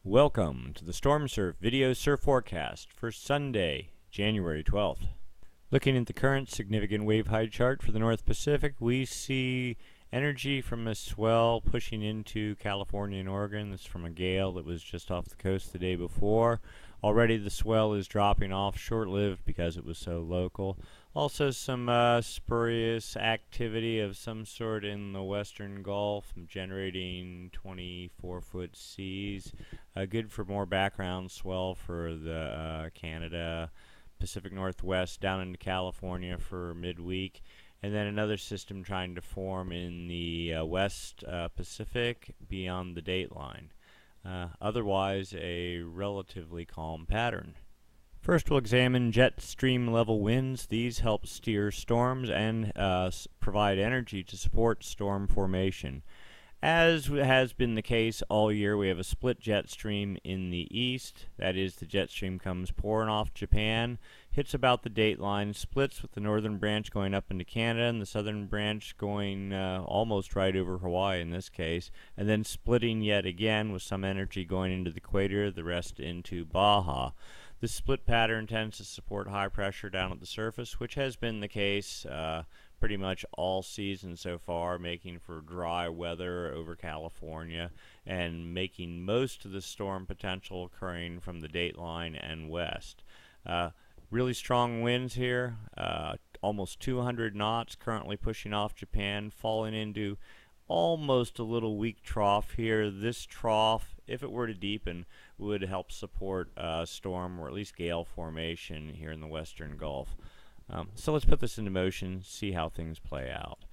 Welcome to the Stormsurf video surf forecast for Sunday, January 12th. Looking at the current significant wave height chart for the North Pacific, we see energy from a swell pushing into California and Oregon. This is from a gale that was just off the coast the day before. Already the swell is dropping off, short-lived because it was so local. Also some spurious activity of some sort in the western Gulf, generating 24-foot seas. Good for more background swell for the Canada, Pacific Northwest down into California for midweek. And then another system trying to form in the West Pacific beyond the dateline. Otherwise, a relatively calm pattern. First, we'll examine jet stream level winds. These help steer storms and provide energy to support storm formation. As has been the case all year, we have a split jet stream in the east. That is, the jet stream comes pouring off Japan, hits about the dateline, splits with the northern branch going up into Canada and the southern branch going almost right over Hawaii in this case, and then splitting yet again with some energy going into the equator, the rest into Baja. This split pattern tends to support high pressure down at the surface, which has been the case pretty much all season so far, making for dry weather over California and making most of the storm potential occurring from the dateline and west. Really strong winds here, almost 200 knots currently pushing off Japan, falling into almost a little weak trough here. This trough, if it were to deepen, would help support storm or at least gale formation here in the western Gulf. So let's put this into motion, see how things play out.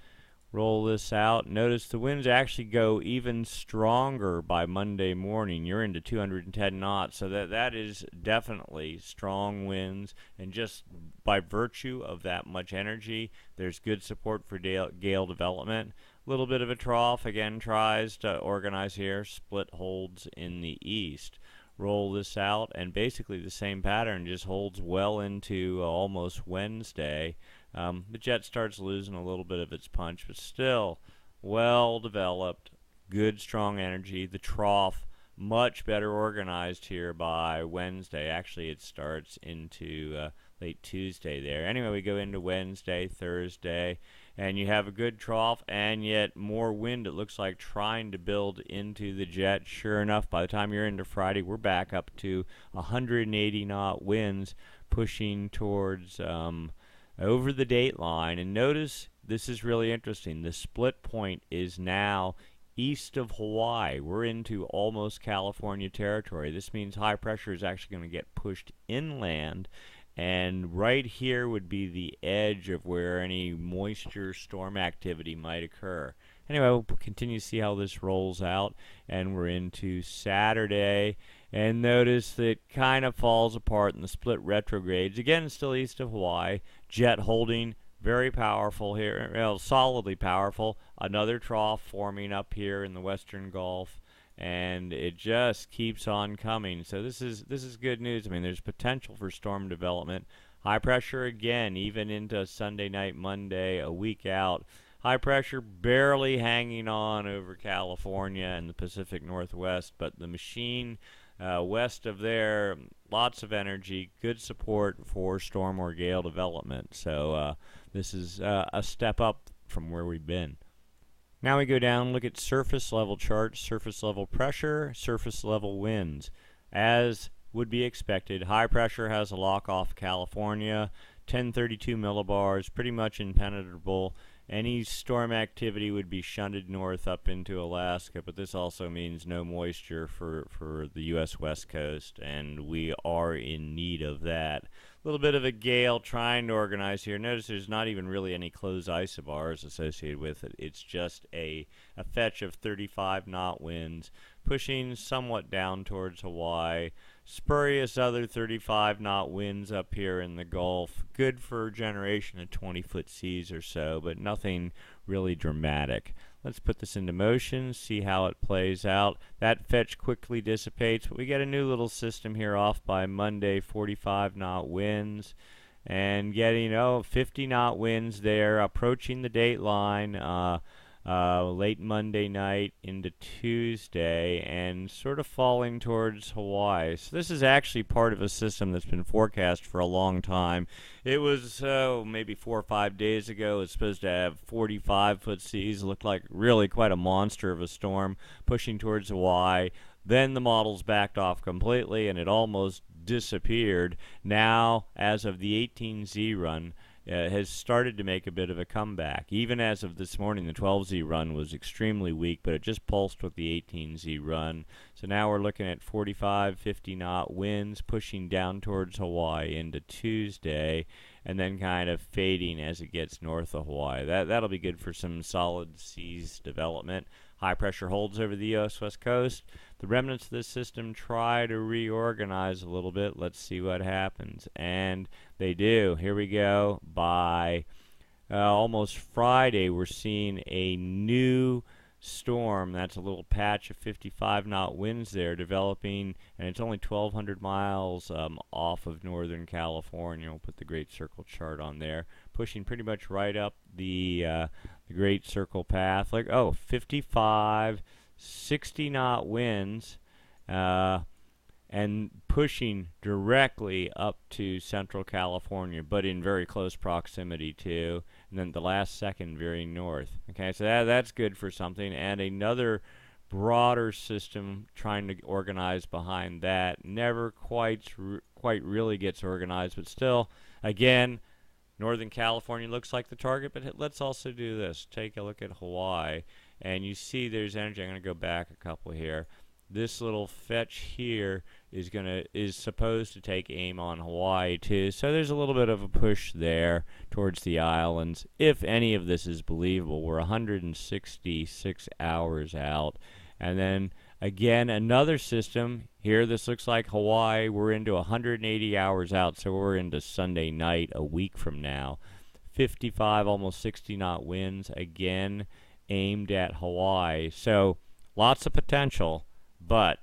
Roll this out. Notice the winds actually go even stronger by Monday morning. You're into 210 knots, so that is definitely strong winds. And just by virtue of that much energy, there's good support for gale development. A little bit of a trough, again, tries to organize here. Split holds in the east. Roll this out, and basically the same pattern just holds well into almost Wednesday. The jet starts losing a little bit of its punch, but still well developed, good strong energy. The trough much better organized here by Wednesday. Actually, it starts into late Tuesday there. Anyway, we go into Wednesday, Thursday, and you have a good trough and yet more wind, it looks like, trying to build into the jet. Sure enough, by the time you're into Friday, we're back up to 180 knot winds pushing towards over the dateline. And notice, this is really interesting, the split point is now east of Hawaii. We're into almost California territory. This means high pressure is actually going to get pushed inland, and right here would be the edge of where any moisture storm activity might occur. Anyway, we'll continue to see how this rolls out, and we're into Saturday, and notice that it kind of falls apart in the split retrogrades. Again, still east of Hawaii. Jet holding, very powerful here, well, solidly powerful. Another trough forming up here in the western Gulf, and it just keeps on coming. So this is good news. I mean, there's potential for storm development. High pressure again, even into Sunday night, Monday, a week out. High pressure barely hanging on over California and the Pacific Northwest, but the machine west of there, lots of energy, good support for storm or gale development. So this is a step up from where we've been. Now we go down, look at surface level charts, surface level pressure, surface level winds. As would be expected, high pressure has a lock off California, 1032 millibars, pretty much impenetrable. Any storm activity would be shunted north up into Alaska, but this also means no moisture for the U.S. West Coast, and we are in need of that. A little bit of a gale trying to organize here. Notice there's not even really any closed isobars associated with it. It's just a fetch of 35 knot winds pushing somewhat down towards Hawaii. Spurious other 35 knot winds up here in the Gulf. Good for generation of 20-foot seas or so, but nothing really dramatic. Let's put this into motion, see how it plays out. That fetch quickly dissipates, but we get a new little system here off by Monday, 45 knot winds. And getting 50 knot winds there, approaching the dateline. late Monday night into Tuesday, and sort of falling towards Hawaii. So this is actually part of a system that's been forecast for a long time. It was maybe 4 or 5 days ago. It's supposed to have 45-foot seas. Looked like really quite a monster of a storm pushing towards Hawaii. Then the models backed off completely, and it almost disappeared. Now, as of the 18Z run, has started to make a bit of a comeback. Even as of this morning, the 12Z run was extremely weak, but it just pulsed with the 18Z run. So now we're looking at 45, 50 knot winds pushing down towards Hawaii into Tuesday, and then kind of fading as it gets north of Hawaii. That'll be good for some solid seas development. High pressure holds over the U.S. West Coast. The remnants of this system try to reorganize a little bit. Let's see what happens. And they do. Here we go. By almost Friday, we're seeing a new storm. That's a little patch of 55 knot winds there developing, and it's only 1,200 miles off of Northern California. We'll put the Great Circle chart on there, pushing pretty much right up the Great Circle path. Like, 55, 60 knot winds, and pushing directly up to Central California, but in very close proximity too. And then the last second veering north. Okay, so that's good for something. And another broader system trying to organize behind that. Never quite really gets organized, but still, again, Northern California looks like the target. But let's also do this. Take a look at Hawaii, and you see there's energy. I'm going to go back a couple here. This little fetch here is supposed to take aim on Hawaii too, so there's a little bit of a push there towards the islands. If any of this is believable, we're 166 hours out, and then again another system here. This looks like Hawaii. We're into 180 hours out, so we're into Sunday night a week from now. 55, almost 60 knot winds again aimed at Hawaii. So lots of potential. But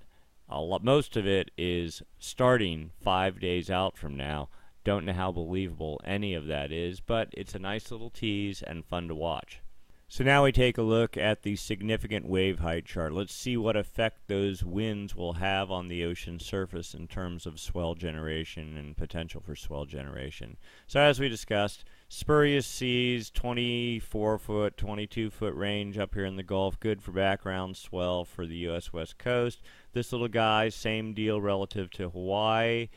most of it is starting 5 days out from now. Don't know how believable any of that is, but it's a nice little tease and fun to watch. So now we take a look at the significant wave height chart. Let's see what effect those winds will have on the ocean surface in terms of swell generation and potential for swell generation. So as we discussed, spurious seas, 24-foot, 22-foot range up here in the Gulf, good for background swell for the U.S. West Coast. This little guy, same deal relative to Hawaii.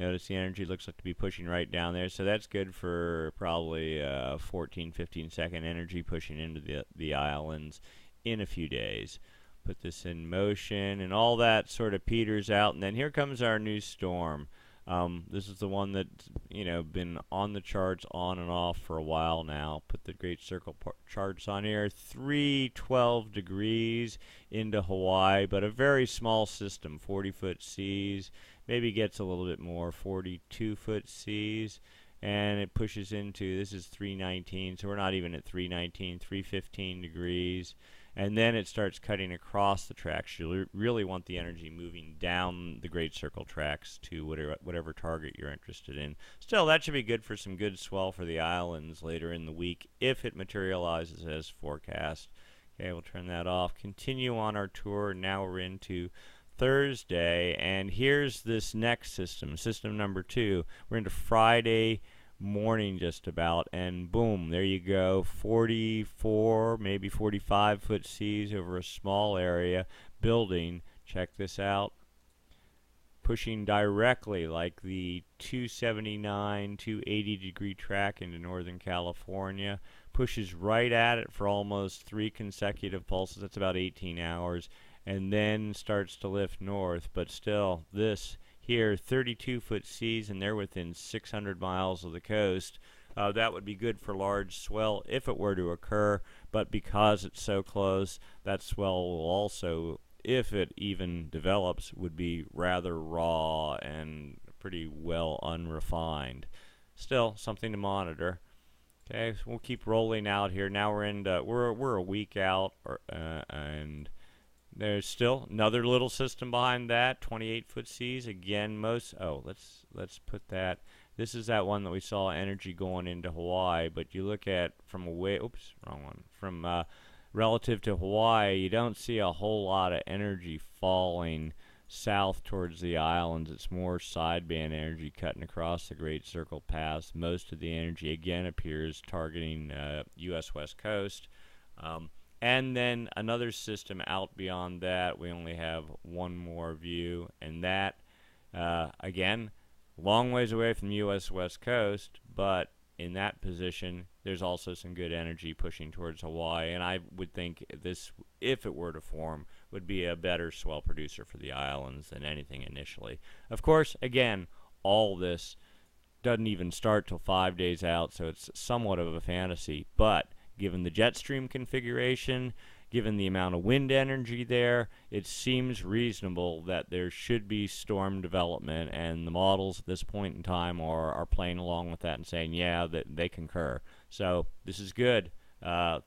Notice the energy looks like to be pushing right down there, so that's good for probably 14, 15 second energy pushing into the islands in a few days. Put this in motion, and all that sort of peters out, and then here comes our new storm. This is the one that's been on the charts on and off for a while now. Put the Great Circle charts on here. 312 degrees into Hawaii, but a very small system, 40-foot seas. Maybe gets a little bit more, 42-foot seas, and it pushes into, this is 319, so we're not even at 319, 315 degrees, and then it starts cutting across the tracks. You really want the energy moving down the Great Circle tracks to whatever target you're interested in. Still, that should be good for some good swell for the islands later in the week if it materializes as forecast. Okay, we'll turn that off. Continue on our tour. Now we're into Thursday, and here's this next system number 2. We're into Friday morning just about, and boom, there you go. 44, maybe 45-foot seas over a small area building. Check this out. Pushing directly like the 279, 280 degree track into Northern California. Pushes right at it for almost 3 consecutive pulses. That's about 18 hours. And then starts to lift north, but still, this here, 32-foot seas, and they're within 600 miles of the coast. That would be good for large swell if it were to occur, but because it's so close, that swell will also, if it even develops, would be rather raw and pretty well unrefined. Still, something to monitor. Okay, so we'll keep rolling out here. Now we're a week out, and there's still another little system behind that, 28-foot seas. Again, let's put that This is that one that we saw energy going into Hawaii, but you look at from away, oops, wrong one, from relative to Hawaii, you don't see a whole lot of energy falling south towards the islands. It's more sideband energy cutting across the Great Circle Pass. Most of the energy again appears targeting U.S. West Coast. And then another system out beyond that, we only have one more view, and that, again, long ways away from the U.S. West Coast, but in that position, there's also some good energy pushing towards Hawaii, and I would think this, if it were to form, would be a better swell producer for the islands than anything initially. Of course, again, all this doesn't even start till 5 days out, so it's somewhat of a fantasy, but given the jet stream configuration, given the amount of wind energy there, it seems reasonable that there should be storm development, and the models at this point in time are playing along with that and saying, yeah, that they concur. So this is good.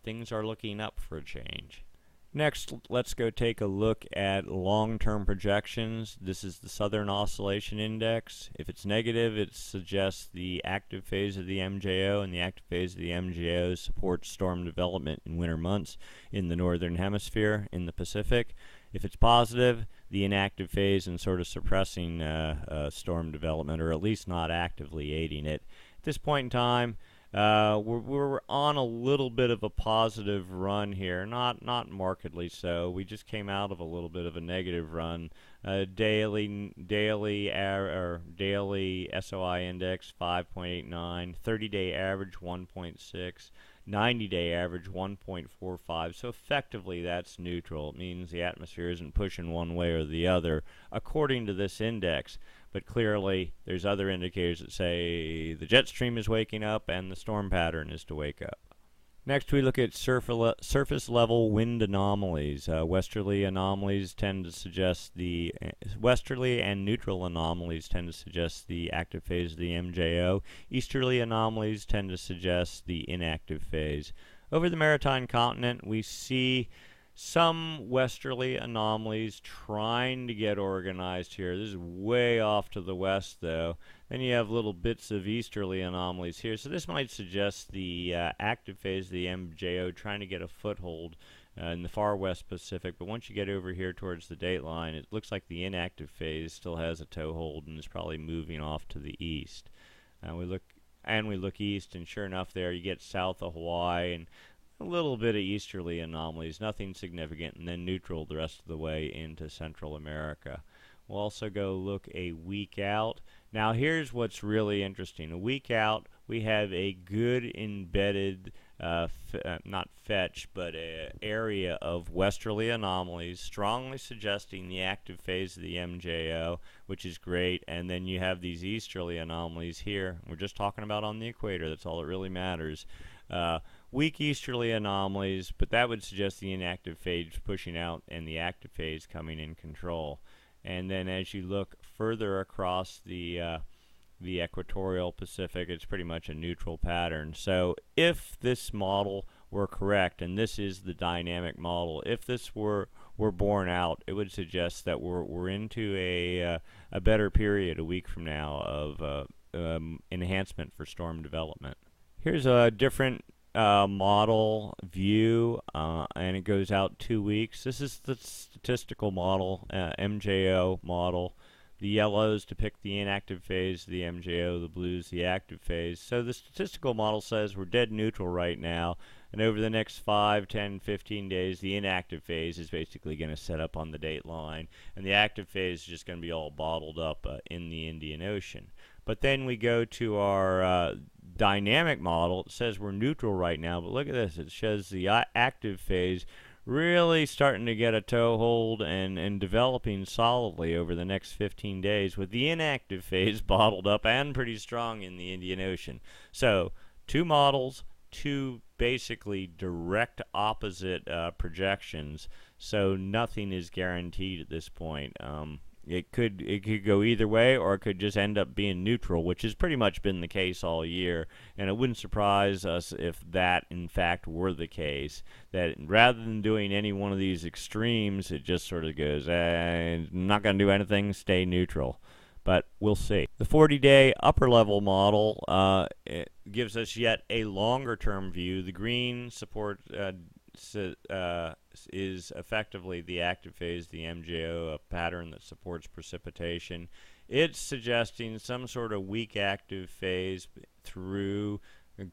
Things are looking up for a change. Next, let's go take a look at long-term projections. This is the Southern Oscillation Index. If it's negative, it suggests the active phase of the MJO, and the active phase of the MJO supports storm development in winter months in the Northern Hemisphere, in the Pacific. If it's positive, the inactive phase and sort of suppressing storm development, or at least not actively aiding it. At this point in time, we're on a little bit of a positive run here, not markedly so. We just came out of a little bit of a negative run. Daily SOI index 5.89, 30-day average 1.6, 90-day average 1.45. So effectively that's neutral. It means the atmosphere isn't pushing one way or the other according to this index. But clearly there's other indicators that say the jet stream is waking up and the storm pattern is to wake up. Next, we look at surface level wind anomalies. Westerly anomalies tend to suggest the westerly and neutral anomalies tend to suggest the active phase of the MJO. Easterly anomalies tend to suggest the inactive phase. Over the maritime continent, we see some westerly anomalies trying to get organized here. This is way off to the west, though. Then you have little bits of easterly anomalies here. So this might suggest the active phase of the MJO trying to get a foothold in the far west Pacific. But once you get over here towards the dateline, it looks like the inactive phase still has a toehold and is probably moving off to the east. We look east, and sure enough, there you get south of Hawaii and a little bit of easterly anomalies, nothing significant, and then neutral the rest of the way into Central America. We'll also go look a week out. Now here's what's really interesting. A week out, we have a good embedded, not fetch, but an area of westerly anomalies, strongly suggesting the active phase of the MJO, which is great. And then you have these easterly anomalies here. We're just talking about on the equator. That's all that really matters. Weak easterly anomalies, but that would suggest the inactive phase pushing out and the active phase coming in control. And then as you look further across the equatorial Pacific, it's pretty much a neutral pattern. So if this model were correct, and this is the dynamic model, if this were borne out, it would suggest that we're into a better period a week from now of enhancement for storm development. Here's a different model view, and it goes out 2 weeks. This is the statistical model, MJO model. The yellows depict the inactive phase of the MJO, the blues the active phase. So the statistical model says we're dead neutral right now, and over the next 5, 10, 15 days, the inactive phase is basically going to set up on the date line, and the active phase is just going to be all bottled up in the Indian Ocean. But then we go to our dynamic model. It says we're neutral right now, but look at this. It shows the active phase really starting to get a toehold and developing solidly over the next 15 days, with the inactive phase bottled up and pretty strong in the Indian Ocean. So two models, two basically direct opposite projections, so nothing is guaranteed at this point. It could go either way, or it could just end up being neutral, which has pretty much been the case all year. And it wouldn't surprise us if that, in fact, were the case. That rather than doing any one of these extremes, it just sort of goes, not going to do anything, stay neutral. but we'll see. The 40-day upper level model it gives us yet a longer term view. The green support is effectively the active phase, the MJO, a pattern that supports precipitation. It's suggesting some sort of weak active phase through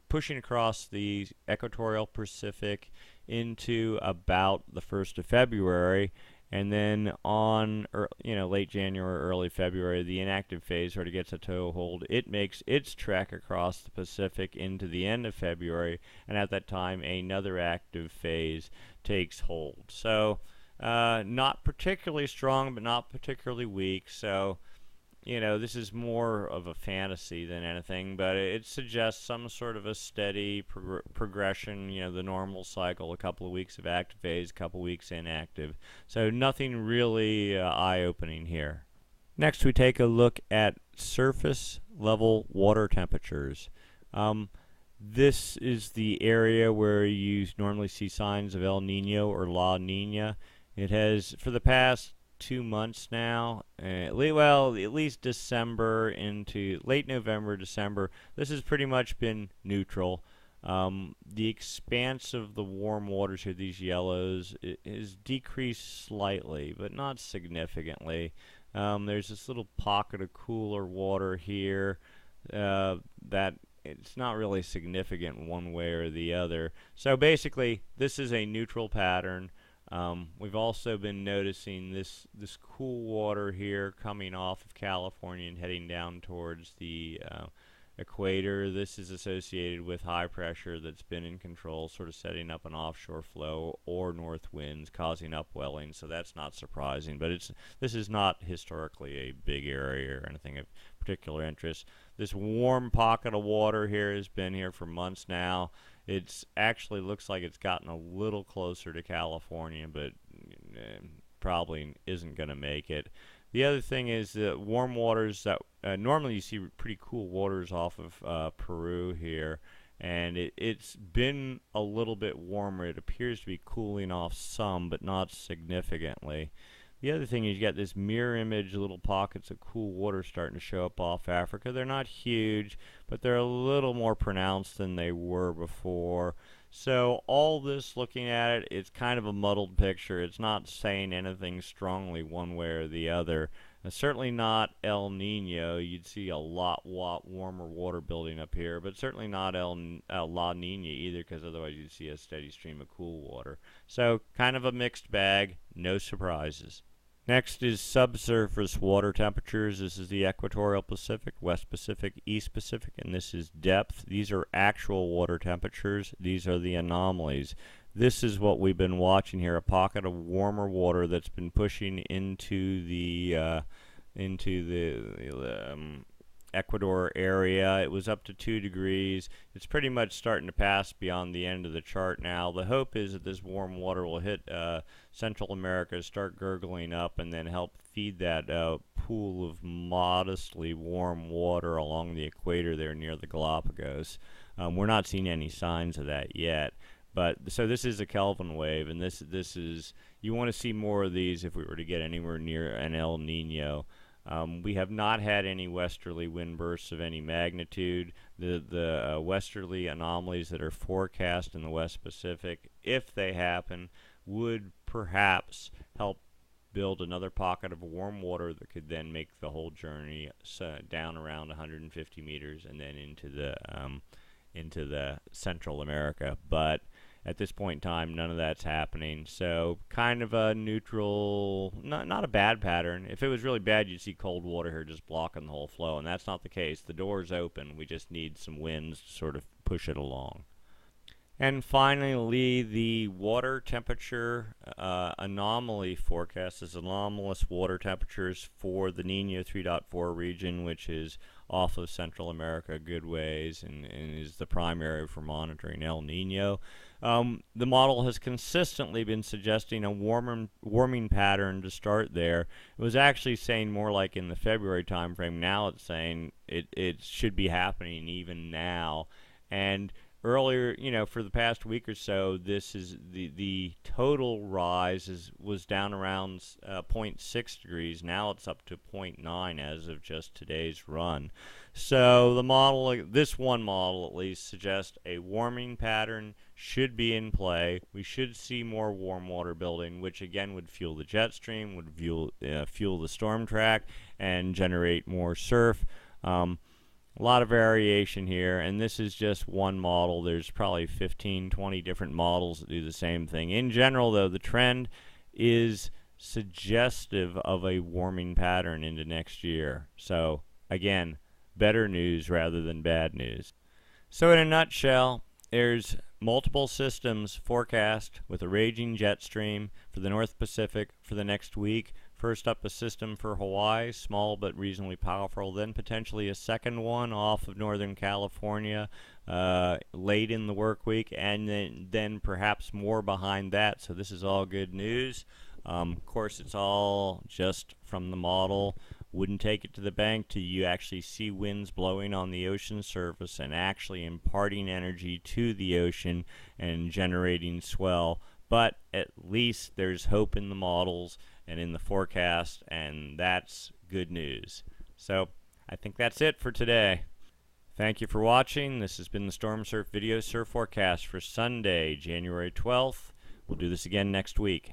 pushing across the equatorial Pacific into about the 1st of February, and then on late January, early February, the inactive phase sort of gets a toehold. It makes its trek across the Pacific into the end of February, and at that time another active phase takes hold. So not particularly strong, but not particularly weak. So this is more of a fantasy than anything, but it suggests some sort of a steady progression, the normal cycle, a couple of weeks of active phase, a couple of weeks inactive. So nothing really eye-opening here. Next, we take a look at surface level water temperatures. This is the area where you normally see signs of El Nino or La Nina. It has, for the past 2 months now, at least December into late November, December, this has pretty much been neutral. The expanse of the warm waters here, these yellows, is decreased slightly, but not significantly. There's this little pocket of cooler water here that it's not really significant one way or the other. So basically, this is a neutral pattern. We've also been noticing this cool water here coming off of California and heading down towards the equator. This is associated with high pressure that's been in control, sort of setting up an offshore flow or north winds causing upwelling, so that's not surprising. But this is not historically a big area or anything of particular interest. This warm pocket of water here has been here for months now. It's actually looks like it's gotten a little closer to California, but probably isn't going to make it. The other thing is that warm waters that normally you see pretty cool waters off of Peru here, and it's been a little bit warmer. It appears to be cooling off some, but not significantly. The other thing is you got this mirror image, little pockets of cool water starting to show up off Africa. They're not huge, but they're a little more pronounced than they were before. So all this, looking at it, it's kind of a muddled picture. It's not saying anything strongly one way or the other. Certainly not El Nino. You'd see a lot warmer water building up here, but certainly not La Nina either, because otherwise you'd see a steady stream of cool water. So kind of a mixed bag, no surprises. Next is subsurface water temperatures. This is the equatorial Pacific, West Pacific, East Pacific, and this is depth. These are actual water temperatures. These are the anomalies. This is what we've been watching here, a pocket of warmer water that's been pushing into the Ecuador area. It was up to 2 degrees. It's pretty much starting to pass beyond the end of the chart now. The hope is that this warm water will hit Central America, start gurgling up, and then help feed that pool of modestly warm water along the equator there near the Galapagos. We're not seeing any signs of that yet. But so this is a Kelvin wave, and this is, you want to see more of these if we were to get anywhere near an El Nino. We have not had any westerly wind bursts of any magnitude. The westerly anomalies that are forecast in the West Pacific, if they happen, would perhaps help build another pocket of warm water that could then make the whole journey down around 150 meters and then into the Central America. But at this point in time, none of that's happening. So kind of a neutral, not a bad pattern. If it was really bad, you'd see cold water here just blocking the whole flow, and that's not the case. The door's open. We just need some winds to sort of push it along. And finally, the water temperature anomaly forecast is anomalous water temperatures for the Nino 3.4 region, which is off of Central America a good ways and is the prime area for monitoring El Nino. The model has consistently been suggesting a warming pattern to start there. It was actually saying more like in the February timeframe. Now it's saying it should be happening even now. And earlier, for the past week or so, this is the total rise was down around zero point 0.6 degrees. Now it's up to 0.9 as of just today's run. So the model, this one model at least, suggests a warming pattern should be in play. We should see more warm water building, which again would fuel the jet stream, would fuel the storm track, and generate more surf. A lot of variation here, and this is just one model. There's probably 15, 20 different models that do the same thing. In general, though, the trend is suggestive of a warming pattern into next year. So, again, better news rather than bad news. So in a nutshell, there's multiple systems forecast with a raging jet stream for the North Pacific for the next week. First up, a system for Hawaii, small but reasonably powerful. Then potentially a second one off of Northern California late in the work week, and then perhaps more behind that. So this is all good news. Of course, it's all just from the model. Wouldn't take it to the bank till you actually see winds blowing on the ocean surface and actually imparting energy to the ocean and generating swell. But at least there's hope in the models and in the forecast, and that's good news. So I think that's it for today. Thank you for watching. This has been the Stormsurf Video Surf Forecast for Sunday, January 12th. We'll do this again next week.